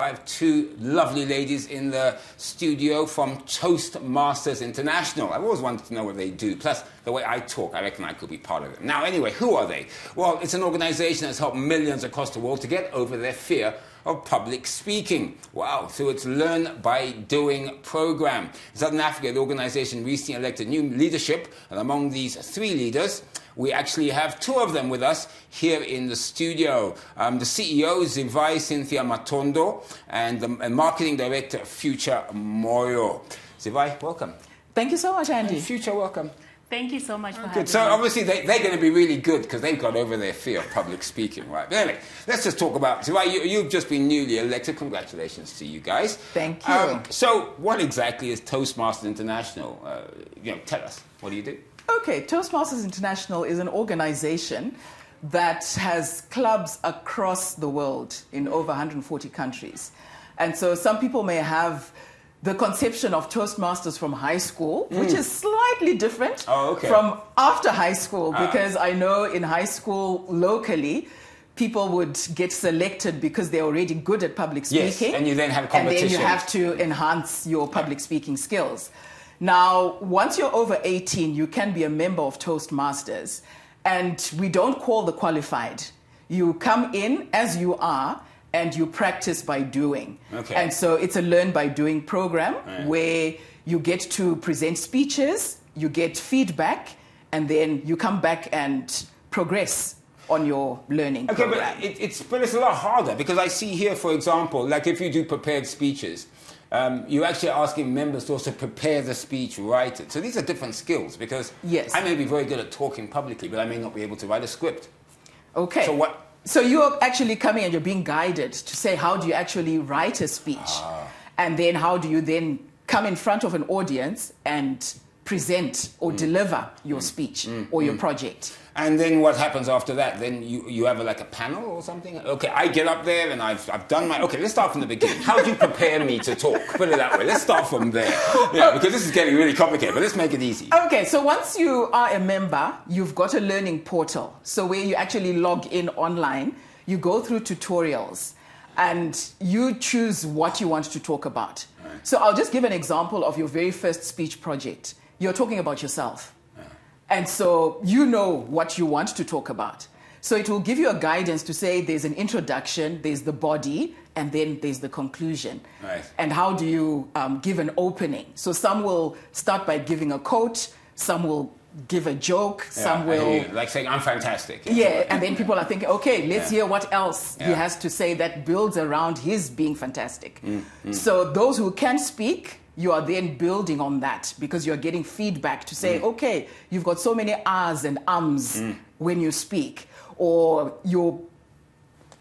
I have two lovely ladies in the studio from Toastmasters International. I've always wanted to know what they do. Plus, the way I talk, I reckon I could be part of it. Now, anyway, who are they? Well, it's an organization that's helped millions across the world to get over their fear of public speaking. Wow, through its Learn by Doing program. In Southern Africa, the organization recently elected new leadership, and among these three leaders, we actually have two of them with us here in the studio. The CEO, Zivai Cynthia Matondo, and the marketing director, Future Moyo. Zivai, welcome. Thank you so much, Andy. And Future, welcome. Thank you so much for having me. So obviously they're going to be really good because they've got over their fear of public speaking, right? But anyway, let's just talk about, Zivai, you've just been newly elected. Congratulations to you guys. Thank you. So what exactly is Toastmasters International? Tell us, what do you do? Okay, Toastmasters International is an organization that has clubs across the world in over 140 countries. And so some people may have the conception of Toastmasters from high school, which is slightly different from after high school, because I know in high school locally, people would get selected because they're already good at public speaking. Yes, and you then have competition. And then you have to enhance your public speaking skills. Now, once you're over 18, you can be a member of Toastmasters. And we don't call the qualified. You come in as you are, and you practice by doing. Okay. And so it's a learn by doing program where you get to present speeches, you get feedback, and then you come back and progress on your learning program. But it's a lot harder because I see here, for example, like if you do prepared speeches, you're actually asking members to also prepare the speech, write it. So these are different skills because I may be very good at talking publicly, but I may not be able to write a script. Okay. So what? So you're actually coming and you're being guided to say, how do you actually write a speech? And then how do you then come in front of an audience and present or deliver your speech or your project? And then what happens after that? Then you have like a panel or something? Okay, I get up there and I've done my... Okay, let's start from the beginning. How do you prepare me to talk? Put it that way. Let's start from there. Yeah, because this is getting really complicated, but let's make it easy. Okay, so once you are a member, you've got a learning portal. So where you actually log in online, you go through tutorials and you choose what you want to talk about. Right. So I'll just give an example of your very first speech project. You're talking about yourself. And so you know what you want to talk about. So it will give you a guidance to say there's an introduction, there's the body, and then there's the conclusion. Right. And how do you give an opening? So some will start by giving a quote, some will give a joke, some will... Like saying, I'm fantastic. Yeah, and then people are thinking, okay, let's hear what else he has to say that builds around his being fantastic. So those who can speak, you are then building on that because you're getting feedback to say, okay, you've got so many ahs and ums when you speak, or your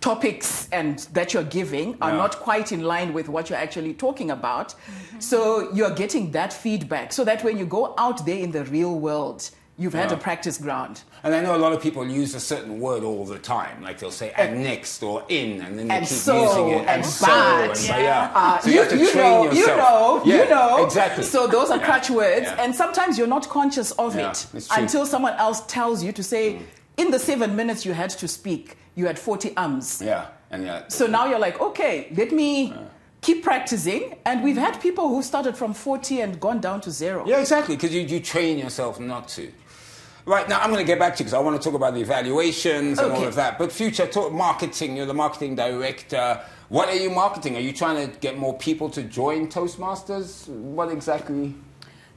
topics and that you're giving are not quite in line with what you're actually talking about. So you're getting that feedback so that when you go out there in the real world, you've had a practice ground. And I know a lot of people use a certain word all the time. Like they'll say and next or in, and then they keep using it. And but. So you have to train yourself. You know. Exactly. So those are crutch words. And sometimes you're not conscious of it until someone else tells you to say, in the 7 minutes you had to speak, you had 40 ums. So now you're like, okay, let me... keep practicing, and we've had people who started from 40 and gone down to 0. Yeah, exactly, because you train yourself not to. Right, now I'm going to get back to you because I want to talk about the evaluations and all of that. But Future, talk marketing, you're the marketing director. What are you marketing? Are you trying to get more people to join Toastmasters? What exactly?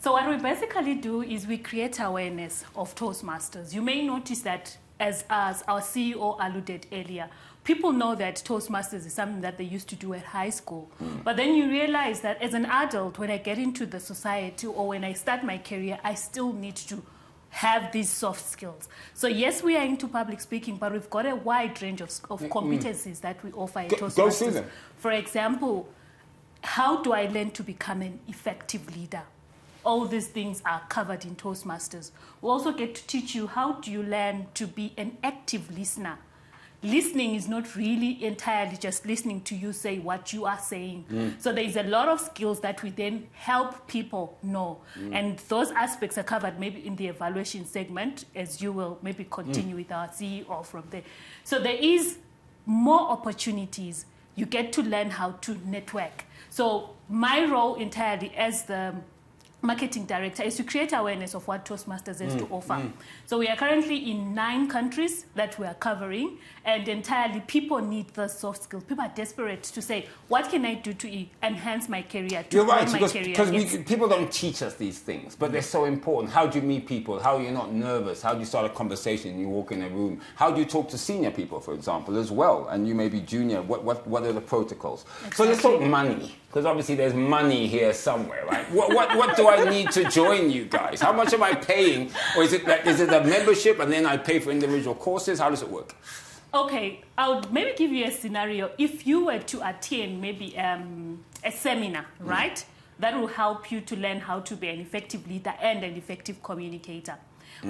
So what we basically do is we create awareness of Toastmasters. You may notice that as our CEO alluded earlier, people know that Toastmasters is something that they used to do at high school. But then you realize that as an adult, when I get into the society or when I start my career, I still need to have these soft skills. So yes, we are into public speaking, but we've got a wide range of competencies that we offer at Toastmasters. Go through them. For example, how do I learn to become an effective leader? All these things are covered in Toastmasters. We also get to teach you how do you learn to be an active listener. Listening is not really entirely just listening to you say what you are saying. So there's a lot of skills that we then help people know. And those aspects are covered maybe in the evaluation segment, as you will maybe continue with our CEO from there. So there is more opportunities you get to learn how to network. So my role entirely as the marketing director is to create awareness of what Toastmasters has to offer. So we are currently in 9 countries that we are covering, and entirely people need the soft skills. People are desperate to say, what can I do to enhance my career, to You're grow right, my career? because people don't teach us these things, but they're so important. How do you meet people? How are you not nervous? How do you start a conversation? You walk in a room. How do you talk to senior people, for example, as well? And you may be junior. What are the protocols? Exactly. So let's talk money, because obviously there's money here somewhere, right? What do I need to join you guys? How much am I paying? Or is it a membership and then I pay for individual courses? How does it work? Okay, I would maybe give you a scenario. If you were to attend maybe a seminar, right? That will help you to learn how to be an effective leader and an effective communicator.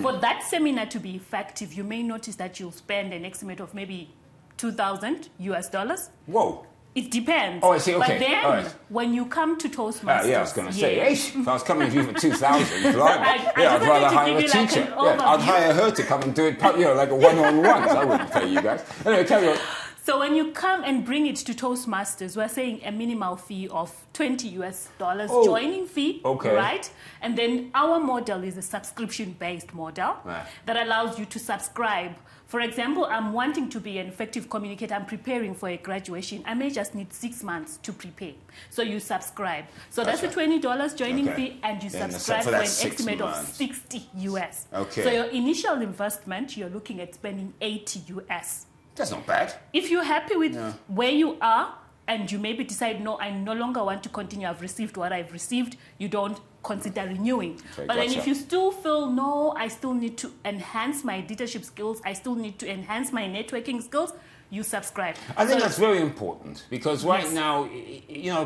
For that seminar to be effective, you may notice that you'll spend an estimate of maybe $2,000. Whoa. It depends. Oh, I see. Okay. But then, all right. when you come to Toastmasters... Yeah, I was going to say, hey, if I was coming to you for 2,000, I'd I rather wanted to hire give a you like teacher. an Yeah, I'd overview. hire her to come and do it, like a one-on-one. I wouldn't pay you guys. Anyway, carry on. So when you come and bring it to Toastmasters, we're saying a minimal fee of $20 joining fee, okay. right? And then our model is a subscription-based model Right. that allows you to subscribe. For example, I'm wanting to be an effective communicator. I'm preparing for a graduation. I may just need 6 months to prepare. So you subscribe. So that's the $20 joining fee, and you Then subscribe for for that an 6 estimate of months. $60. Okay. So your initial investment, you're looking at spending $80. That's not bad. If you're happy with where you are and you maybe decide, no, I no longer want to continue, I've received what I've received, you don't consider renewing. Okay, but then gotcha. if you still feel, no, I still need to enhance my leadership skills, I still need to enhance my networking skills, you subscribe. I think So- that's very important because right Yes. now,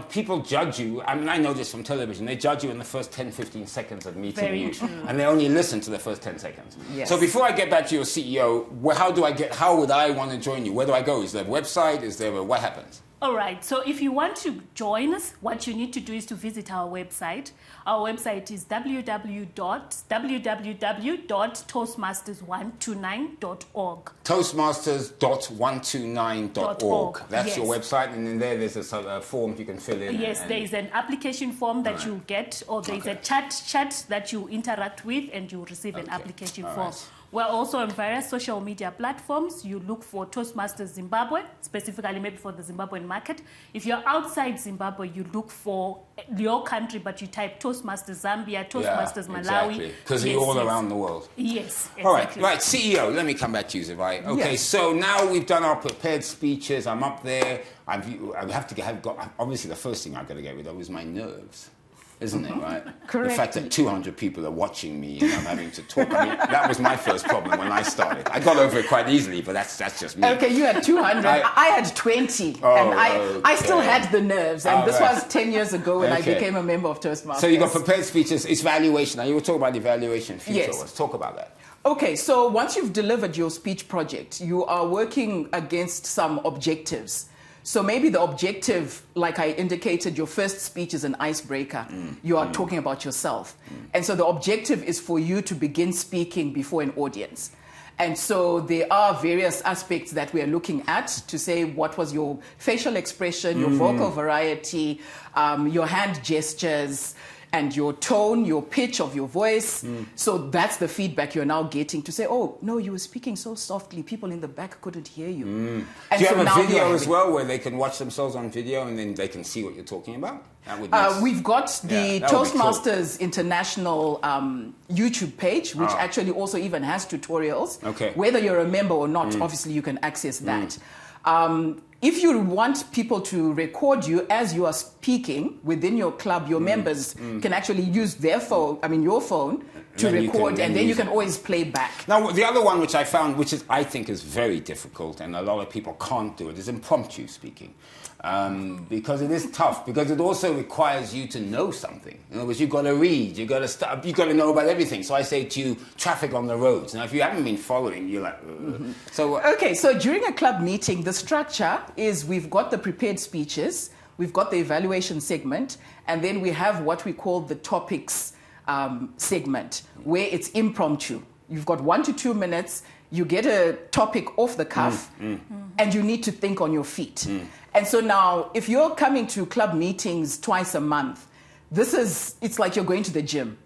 people judge you. I mean, I know this from television. They judge you in the first 10, 15 seconds of meeting Very you. true. And they only listen to the first 10 seconds. Yes. So before I get back to your CEO, how would I want to join you? Where do I go? Is there a website? What happens? All right, so if you want to join us, what you need to do is to visit our website. Our website is www.toastmasters129.org. Toastmasters.129.org. That's your Yes. website, and in there's a form you can fill in. Yes, and- there is an application form that Right. you'll get, or there is a chat that you interact with, and you'll receive an Okay. application All form. right. We're also on various social media platforms. You look for Toastmasters Zimbabwe, specifically maybe for the Zimbabwean market. If you're outside Zimbabwe, you look for your country, but you type Toastmasters Zambia, Toastmasters Malawi. Because Yes, you're all yes. around the world. Yes, exactly. All right, CEO, let me come back to you, Zivai. Okay, Yes. so now we've done our prepared speeches. I'm up there. I have to have got, obviously the first thing I've got to get rid of is my nerves. Isn't it, right? Correct. The fact that 200 people are watching me and I'm having to talk. I mean, that was my first problem when I started. I got over it quite easily, but that's just me. Okay, you had 200. I had 20. Oh, and I still okay. had the nerves. And All this right. was 10 years ago when I Okay. became a member of Toastmasters. So you got prepared speeches. It's valuation. Now you were talking about evaluation future. Yes. Let's talk about that. Okay, so once you've delivered your speech project, you are working against some objectives. So maybe the objective, like I indicated, your first speech is an icebreaker. You are talking about yourself. And so the objective is for you to begin speaking before an audience. And so there are various aspects that we are looking at to say what was your facial expression, your vocal variety, your hand gestures, and your tone, your pitch of your voice. So that's the feedback you're now getting to say, oh, no, you were speaking so softly. People in the back couldn't hear you. And Do you so have now a you're video as having- well where they can watch themselves on video and then they can see what you're talking about? That would make We've got the Yeah, that would be cool. Toastmasters International YouTube page, which actually also even has tutorials. Okay. Whether you're a member or not, obviously you can access that. If you want people to record you as you are speaking within your club, your members can actually use their phone, your phone, to then you can record, then and then you use can it. always play back. Now, the other one which I found, I think is very difficult, and a lot of people can't do it, is impromptu speaking. Because it is tough, because it also requires you to know something. In other words, you've got to read, you've got to stop, you've got to know about everything. So I say to you, traffic on the roads. Now, if you haven't been following, you're like, So, Okay, so during a club meeting, the structure is we've got the prepared speeches, we've got the evaluation segment, and then we have what we call the topics segment, where it's impromptu. You've got 1 to 2 minutes. You get a topic off the cuff, and you need to think on your feet. And so now, if you're coming to club meetings twice a month, it's like you're going to the gym.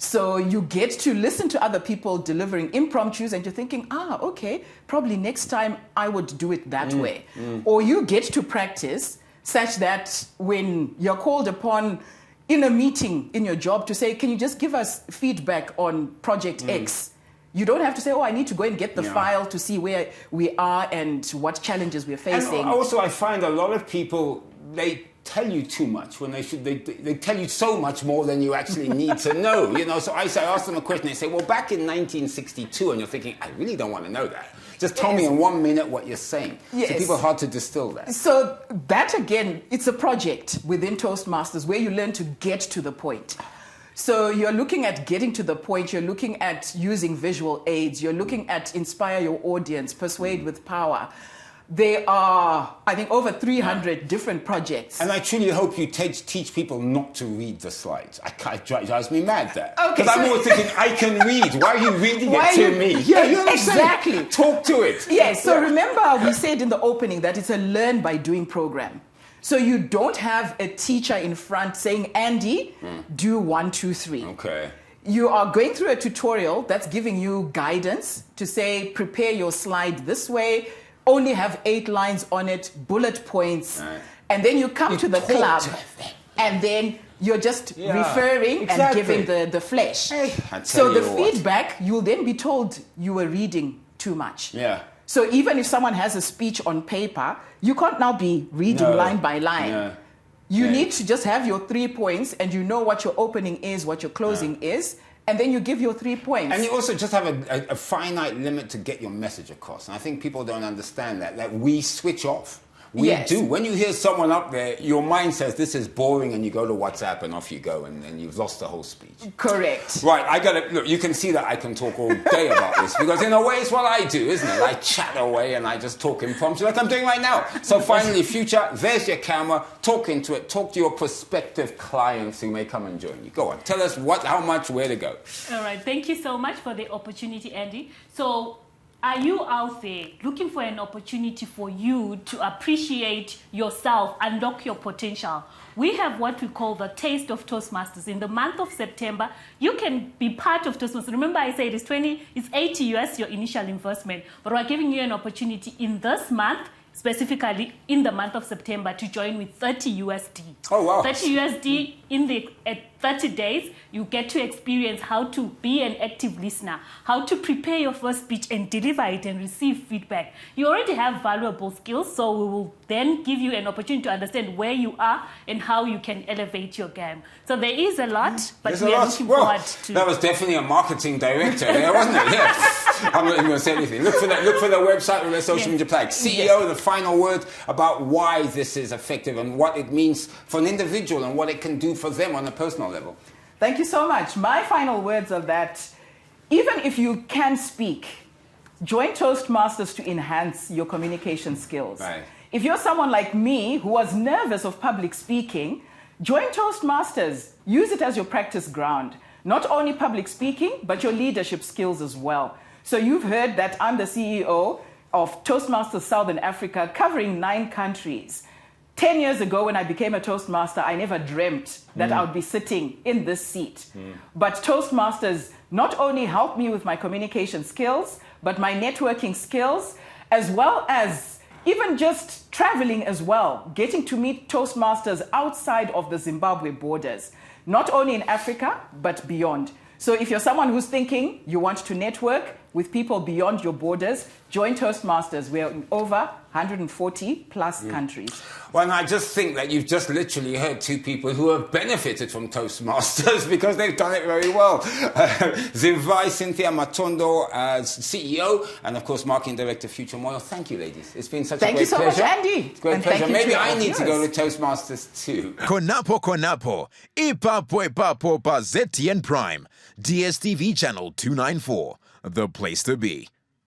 So you get to listen to other people delivering impromptus, and you're thinking, okay, probably next time I would do it that way. Or you get to practice such that when you're called upon in a meeting in your job to say, can you just give us feedback on project X? You don't have to say, I need to go and get the file to see where we are and what challenges we're facing. And also, I find a lot of people, they tell you too much when they should. They tell you so much more than you actually need to know. So I ask them a question. They say, well, back in 1962, and you're thinking, I really don't want to know that. Just tell me in 1 minute what you're saying. Yes. So people are hard to distill that. So that, again, it's a project within Toastmasters where you learn to get to the point. So you're looking at getting to the point, you're looking at using visual aids, you're looking at inspire your audience, persuade with power. There are, I think, over 300 different projects. And I truly hope you teach people not to read the slides. It drives me mad, that. Okay, Because I'm always thinking, I can read. Why are you reading it to me? Yeah, you know what I'm exactly. saying? Talk to it. Yes, so remember we said in the opening that it's a learn by doing program. So you don't have a teacher in front saying, Andy, do 1, 2, 3. Okay. You are going through a tutorial that's giving you guidance to say, prepare your slide this way, only have 8 lines on it, bullet points, and then you come to the club, and then you're just referring and giving the flesh. So the feedback, you'll then be told you were reading too much. Yeah. So even if someone has a speech on paper, you can't now be reading line by line. Yeah. You need to just have your 3 points, and you know what your opening is, what your closing is, and then you give your 3 points. And you also just have a finite limit to get your message across. And I think people don't understand that we switch off. We do. When you hear someone up there, your mind says, this is boring, and you go to WhatsApp and off you go, and then you've lost the whole speech. Correct. Right, look, you can see that I can talk all day about this, because in a way it's what I do, isn't it? I chat away and I just talk impromptu like I'm doing right now. So finally, Future, there's your camera. Talk into it. Talk to your prospective clients who may come and join you. Go on. Tell us how much, where to go. All right. Thank you so much for the opportunity, Andy. So, are you out there looking for an opportunity for you to appreciate yourself, unlock your potential? We have what we call the Taste of Toastmasters. In the month of September, you can be part of Toastmasters. Remember I said it's 80 US, your initial investment, but we're giving you an opportunity in this month, specifically in the month of September, to join with 30 USD. Oh, wow. 30 USD at 30 days, you get to experience how to be an active listener, how to prepare your first speech and deliver it and receive feedback. You already have valuable skills, so we will then give you an opportunity to understand where you are and how you can elevate your game. So there is a lot, but we are looking forward to... That was definitely a marketing director there, wasn't it? Yeah. I'm not even going to say anything. Look for the website with their social media flag. CEO, the final word about why this is effective and what it means for an individual and what it can do for them on a personal level. Thank you so much. My final words are that even if you can speak, join Toastmasters to enhance your communication skills. Right. If you're someone like me who was nervous of public speaking, join Toastmasters. Use it as your practice ground. Not only public speaking, but your leadership skills as well. So you've heard that I'm the CEO of Toastmasters Southern Africa, covering 9 countries. 10 years ago, when I became a Toastmaster, I never dreamt that I would be sitting in this seat. But Toastmasters not only helped me with my communication skills, but my networking skills, as well as even just traveling as well, getting to meet Toastmasters outside of the Zimbabwe borders, not only in Africa, but beyond. So if you're someone who's thinking you want to network with people beyond your borders, join Toastmasters. We're in over 140 plus countries. Well, and I just think that you've just literally heard 2 people who have benefited from Toastmasters because they've done it very well. Zivai Cynthia Matondo as CEO, and of course Marketing Director Future Moyo. Thank you, ladies. It's been such a great pleasure. Thank you so much, Andy. It's a great pleasure. Maybe I need to go to Toastmasters too. Konapo. Ipapo pa ZTN Prime. DSTV channel 294. The place to be.